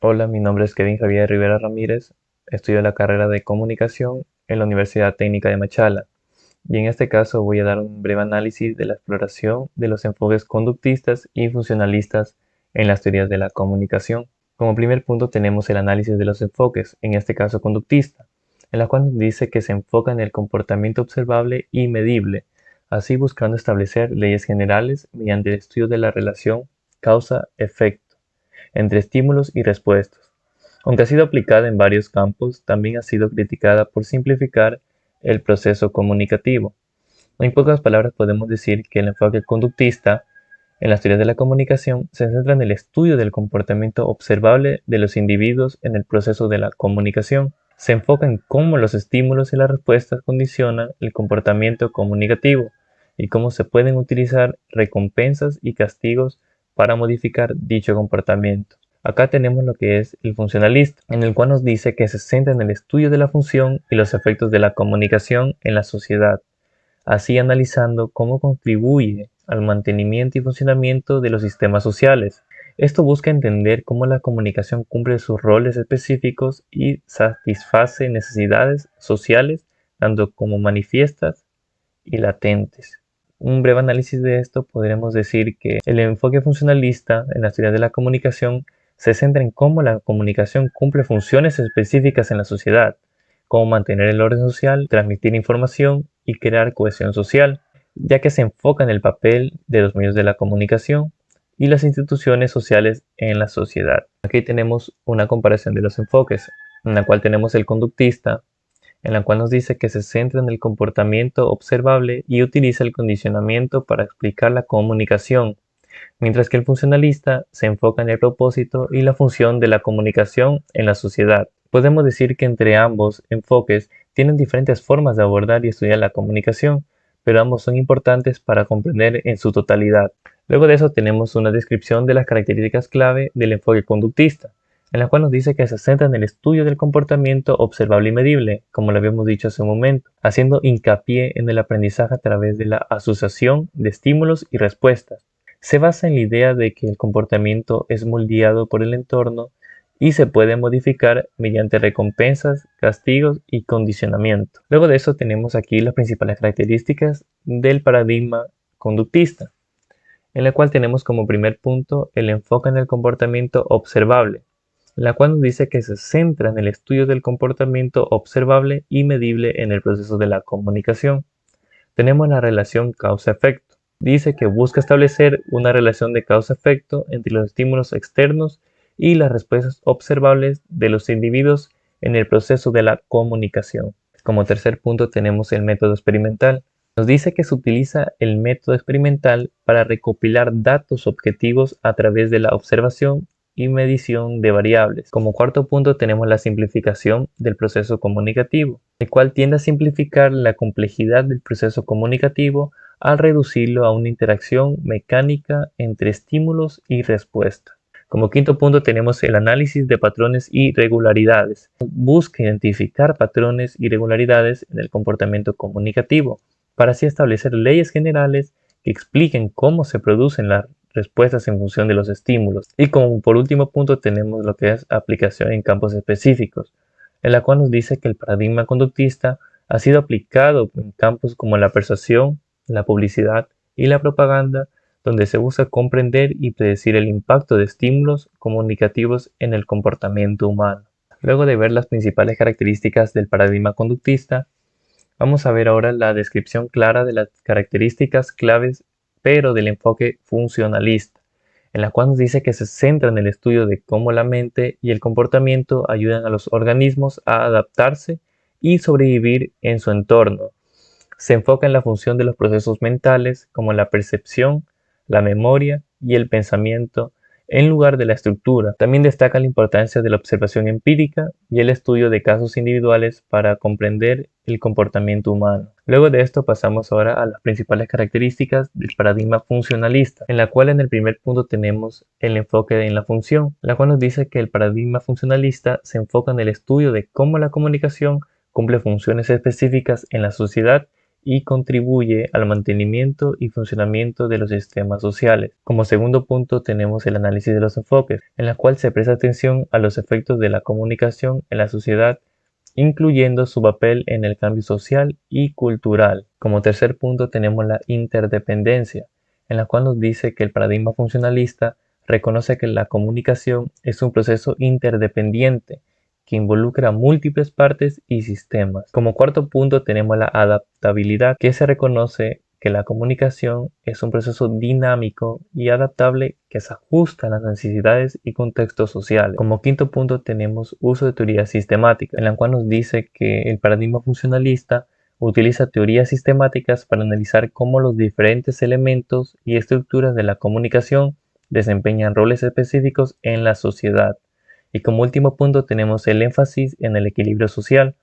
Hola, mi nombre es Kevin Javier Rivera Ramírez, estudio la carrera de Comunicación en la Universidad Técnica de Machala, y en este caso voy a dar un breve análisis de la exploración de los enfoques conductistas y funcionalistas en las teorías de la comunicación. Como primer punto tenemos el análisis de los enfoques, en este caso conductista, en la cual nos dice que se enfoca en el comportamiento observable y medible, así buscando establecer leyes generales mediante el estudio de la relación causa-efecto entre estímulos y respuestas. Aunque ha sido aplicada en varios campos, también ha sido criticada por simplificar el proceso comunicativo. En pocas palabras podemos decir que el enfoque conductista en las teorías de la comunicación se centra en el estudio del comportamiento observable de los individuos en el proceso de la comunicación. Se enfoca en cómo los estímulos y las respuestas condicionan el comportamiento comunicativo y cómo se pueden utilizar recompensas y castigos para modificar dicho comportamiento. Acá tenemos lo que es el funcionalista, en el cual nos dice que se centra en el estudio de la función y los efectos de la comunicación en la sociedad, así analizando cómo contribuye al mantenimiento y funcionamiento de los sistemas sociales. Esto busca entender cómo la comunicación cumple sus roles específicos y satisface necesidades sociales, tanto como manifiestas y latentes. Un breve análisis de esto podremos decir que el enfoque funcionalista en la teoría de la comunicación se centra en cómo la comunicación cumple funciones específicas en la sociedad, cómo mantener el orden social, transmitir información y crear cohesión social, ya que se enfoca en el papel de los medios de la comunicación y las instituciones sociales en la sociedad. Aquí tenemos una comparación de los enfoques, en la cual tenemos el conductista, en la cual nos dice que se centra en el comportamiento observable y utiliza el condicionamiento para explicar la comunicación, mientras que el funcionalista se enfoca en el propósito y la función de la comunicación en la sociedad. Podemos decir que entre ambos enfoques tienen diferentes formas de abordar y estudiar la comunicación, pero ambos son importantes para comprender en su totalidad. Luego de eso tenemos una descripción de las características clave del enfoque conductista, en la cual nos dice que se centra en el estudio del comportamiento observable y medible, como lo habíamos dicho hace un momento, haciendo hincapié en el aprendizaje a través de la asociación de estímulos y respuestas. Se basa en la idea de que el comportamiento es moldeado por el entorno y se puede modificar mediante recompensas, castigos y condicionamiento. Luego de eso tenemos aquí las principales características del paradigma conductista, en la cual tenemos como primer punto el enfoque en el comportamiento observable, en la cual nos dice que se centra en el estudio del comportamiento observable y medible en el proceso de la comunicación. Tenemos la relación causa-efecto. Dice que busca establecer una relación de causa-efecto entre los estímulos externos y las respuestas observables de los individuos en el proceso de la comunicación. Como tercer punto tenemos el método experimental. Nos dice que se utiliza el método experimental para recopilar datos objetivos a través de la observación y medición de variables. Como cuarto punto tenemos la simplificación del proceso comunicativo, el cual tiende a simplificar la complejidad del proceso comunicativo al reducirlo a una interacción mecánica entre estímulos y respuesta. Como quinto punto tenemos el análisis de patrones y regularidades. Busca identificar patrones y regularidades en el comportamiento comunicativo, para así establecer leyes generales que expliquen cómo se producen las respuestas en función de los estímulos. Y como por último punto tenemos lo que es aplicación en campos específicos, en la cual nos dice que el paradigma conductista ha sido aplicado en campos como la persuasión, la publicidad y la propaganda, donde se busca comprender y predecir el impacto de estímulos comunicativos en el comportamiento humano. Luego de ver las principales características del paradigma conductista, vamos a ver ahora la descripción clara de las características claves, pero del enfoque funcionalista, en la cual nos dice que se centra en el estudio de cómo la mente y el comportamiento ayudan a los organismos a adaptarse y sobrevivir en su entorno. Se enfoca en la función de los procesos mentales como la percepción, la memoria y el pensamiento, en lugar de la estructura. También destaca la importancia de la observación empírica y el estudio de casos individuales para comprender el comportamiento humano. Luego de esto pasamos ahora a las principales características del paradigma funcionalista, en la cual en el primer punto tenemos el enfoque en la función, la cual nos dice que el paradigma funcionalista se enfoca en el estudio de cómo la comunicación cumple funciones específicas en la sociedad y contribuye al mantenimiento y funcionamiento de los sistemas sociales. Como segundo punto tenemos el análisis de los enfoques, en la cual se presta atención a los efectos de la comunicación en la sociedad, incluyendo su papel en el cambio social y cultural. Como tercer punto tenemos la interdependencia, en la cual nos dice que el paradigma funcionalista reconoce que la comunicación es un proceso interdependiente que involucra múltiples partes y sistemas. Como cuarto punto tenemos la adaptabilidad, que se reconoce que la comunicación es un proceso dinámico y adaptable que se ajusta a las necesidades y contextos sociales. Como quinto punto tenemos uso de teoría sistemática, en la cual nos dice que el paradigma funcionalista utiliza teorías sistemáticas para analizar cómo los diferentes elementos y estructuras de la comunicación desempeñan roles específicos en la sociedad. Y como último punto tenemos el énfasis en el equilibrio social,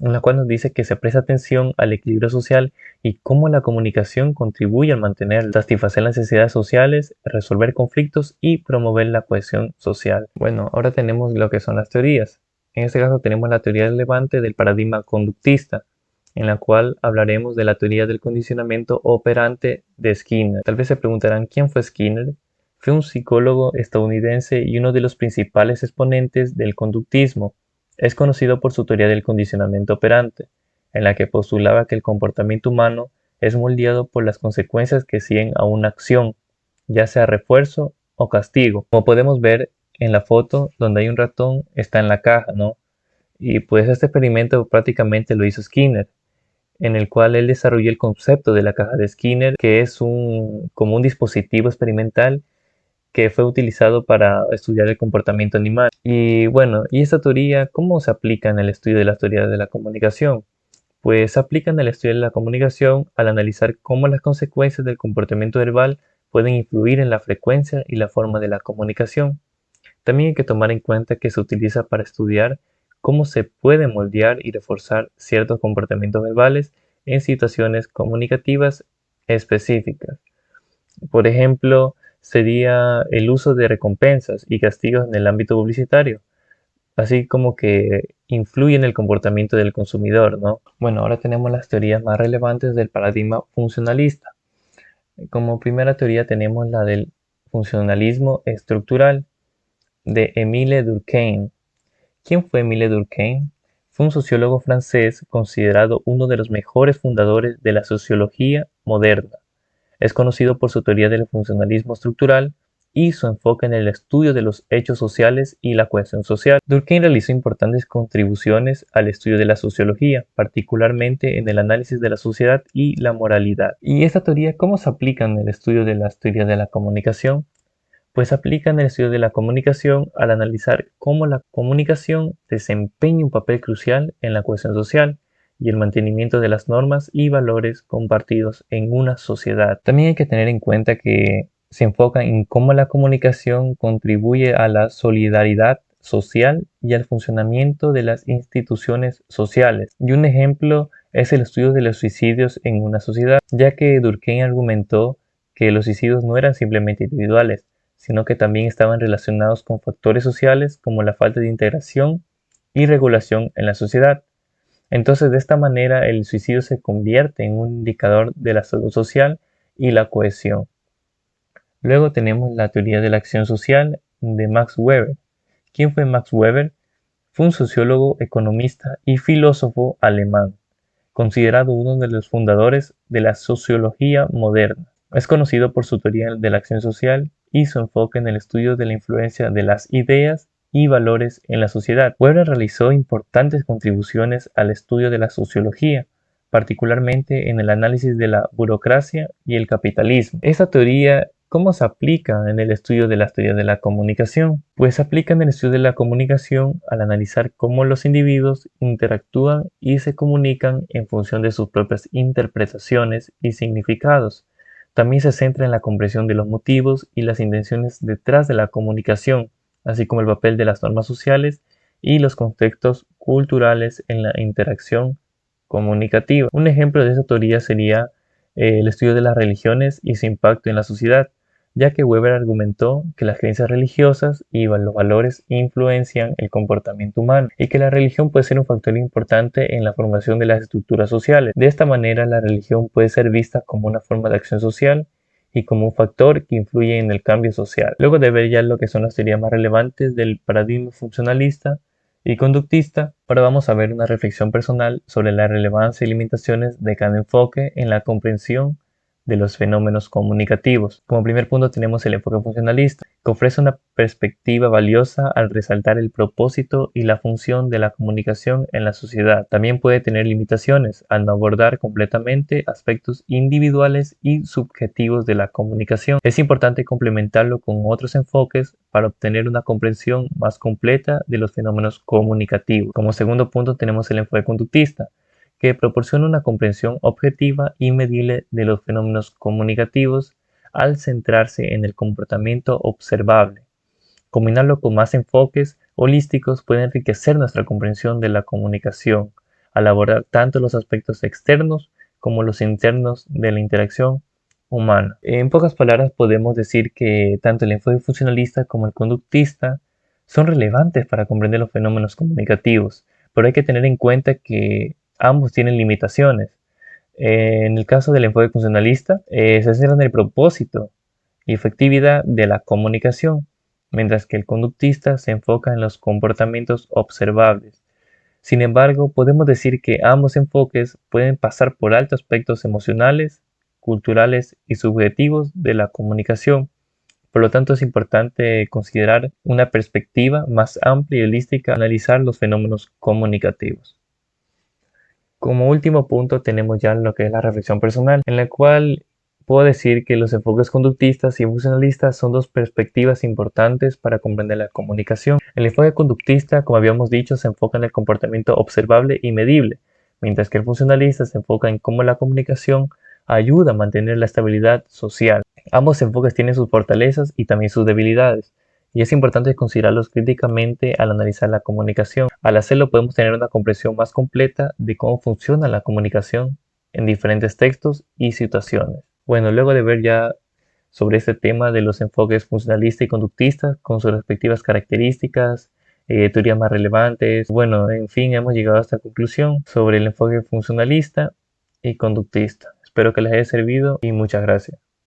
en la cual nos dice que se presta atención al equilibrio social y cómo la comunicación contribuye a mantener, satisfacer las necesidades sociales, resolver conflictos y promover la cohesión social. Bueno, ahora tenemos lo que son las teorías. En este caso tenemos la teoría relevante del paradigma conductista, en la cual hablaremos de la teoría del condicionamiento operante de Skinner. Tal vez se preguntarán quién fue Skinner. Fue un psicólogo estadounidense y uno de los principales exponentes del conductismo. Es conocido por su teoría del condicionamiento operante, en la que postulaba que el comportamiento humano es moldeado por las consecuencias que siguen a una acción, ya sea refuerzo o castigo. Como podemos ver en la foto donde hay un ratón, está en la caja, ¿no? Y pues este experimento prácticamente lo hizo Skinner, en el cual él desarrolló el concepto de la caja de Skinner, que es como un dispositivo experimental que fue utilizado para estudiar el comportamiento animal. Y bueno, ¿y esta teoría cómo se aplica en el estudio de las teorías de la comunicación? Pues se aplica en el estudio de la comunicación al analizar cómo las consecuencias del comportamiento verbal pueden influir en la frecuencia y la forma de la comunicación. También hay que tomar en cuenta que se utiliza para estudiar cómo se puede moldear y reforzar ciertos comportamientos verbales en situaciones comunicativas específicas. Por ejemplo, sería el uso de recompensas y castigos en el ámbito publicitario, así como que influye en el comportamiento del consumidor, ¿no? Bueno, ahora tenemos las teorías más relevantes del paradigma funcionalista. Como primera teoría tenemos la del funcionalismo estructural de Émile Durkheim. ¿Quién fue Émile Durkheim? Fue un sociólogo francés considerado uno de los mejores fundadores de la sociología moderna. Es conocido por su teoría del funcionalismo estructural y su enfoque en el estudio de los hechos sociales y la cohesión social. Durkheim realizó importantes contribuciones al estudio de la sociología, particularmente en el análisis de la sociedad y la moralidad. ¿Y esta teoría cómo se aplica en el estudio de las teorías de la comunicación? Pues se aplica en el estudio de la comunicación al analizar cómo la comunicación desempeña un papel crucial en la cohesión social y el mantenimiento de las normas y valores compartidos en una sociedad. También hay que tener en cuenta que se enfoca en cómo la comunicación contribuye a la solidaridad social y al funcionamiento de las instituciones sociales. Y un ejemplo es el estudio de los suicidios en una sociedad, ya que Durkheim argumentó que los suicidios no eran simplemente individuales, sino que también estaban relacionados con factores sociales como la falta de integración y regulación en la sociedad. Entonces, de esta manera, el suicidio se convierte en un indicador de la salud social y la cohesión. Luego tenemos la teoría de la acción social de Max Weber. ¿Quién fue Max Weber? Fue un sociólogo, economista y filósofo alemán, considerado uno de los fundadores de la sociología moderna. Es conocido por su teoría de la acción social y su enfoque en el estudio de la influencia de las ideas y valores en la sociedad. Weber realizó importantes contribuciones al estudio de la sociología, particularmente en el análisis de la burocracia y el capitalismo. Esta teoría, ¿cómo se aplica en el estudio de las teorías de la comunicación? Pues se aplica en el estudio de la comunicación al analizar cómo los individuos interactúan y se comunican en función de sus propias interpretaciones y significados. También se centra en la comprensión de los motivos y las intenciones detrás de la comunicación, así como el papel de las normas sociales y los contextos culturales en la interacción comunicativa. Un ejemplo de esta teoría sería el estudio de las religiones y su impacto en la sociedad, ya que Weber argumentó que las creencias religiosas y los valores influencian el comportamiento humano y que la religión puede ser un factor importante en la formación de las estructuras sociales. De esta manera, la religión puede ser vista como una forma de acción social y como un factor que influye en el cambio social. Luego de ver ya lo que son las teorías más relevantes del paradigma funcionalista y conductista, ahora vamos a ver una reflexión personal sobre la relevancia y limitaciones de cada enfoque en la comprensión de los fenómenos comunicativos. Como primer punto tenemos el enfoque funcionalista, que ofrece una perspectiva valiosa al resaltar el propósito y la función de la comunicación en la sociedad. También puede tener limitaciones al no abordar completamente aspectos individuales y subjetivos de la comunicación. Es importante complementarlo con otros enfoques para obtener una comprensión más completa de los fenómenos comunicativos. Como segundo punto tenemos el enfoque conductista, que proporciona una comprensión objetiva y medible de los fenómenos comunicativos al centrarse en el comportamiento observable. Combinarlo con más enfoques holísticos puede enriquecer nuestra comprensión de la comunicación, al abordar tanto los aspectos externos como los internos de la interacción humana. En pocas palabras, podemos decir que tanto el enfoque funcionalista como el conductista son relevantes para comprender los fenómenos comunicativos, pero hay que tener en cuenta que ambos tienen limitaciones. En el caso del enfoque funcionalista, se centra en el propósito y efectividad de la comunicación, mientras que el conductista se enfoca en los comportamientos observables. Sin embargo, podemos decir que ambos enfoques pueden pasar por alto aspectos emocionales, culturales y subjetivos de la comunicación. Por lo tanto, es importante considerar una perspectiva más amplia y holística al analizar los fenómenos comunicativos. Como último punto tenemos ya lo que es la reflexión personal, en la cual puedo decir que los enfoques conductistas y funcionalistas son dos perspectivas importantes para comprender la comunicación. El enfoque conductista, como habíamos dicho, se enfoca en el comportamiento observable y medible, mientras que el funcionalista se enfoca en cómo la comunicación ayuda a mantener la estabilidad social. Ambos enfoques tienen sus fortalezas y también sus debilidades, y es importante considerarlos críticamente al analizar la comunicación. Al hacerlo podemos tener una comprensión más completa de cómo funciona la comunicación en diferentes textos y situaciones. Bueno, luego de ver ya sobre este tema de los enfoques funcionalista y conductista con sus respectivas características, teorías más relevantes, bueno, en fin, hemos llegado a esta conclusión sobre el enfoque funcionalista y conductista. Espero que les haya servido y muchas gracias.